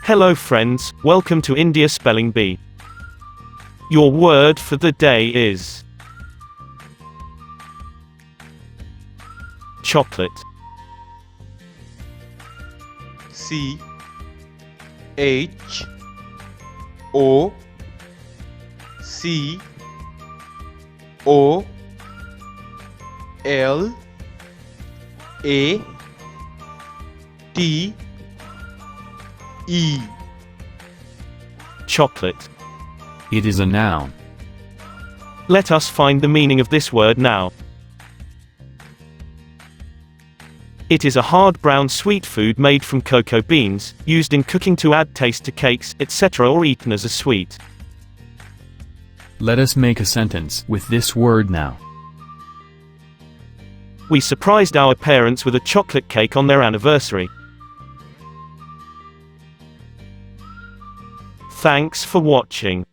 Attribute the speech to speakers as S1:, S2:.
S1: Hello friends, welcome to India Spelling Bee. Your word for the day is chocolate.
S2: C H O C O L A T E.
S1: Chocolate.
S3: It is a noun.
S1: Let us find the meaning of this word now. It is a hard brown sweet food made from cocoa beans, used in cooking to add taste to cakes, etc., or eaten as a sweet.
S3: Let us make a sentence with this word now.
S1: We surprised our parents with a chocolate cake on their anniversary. Thanks for watching.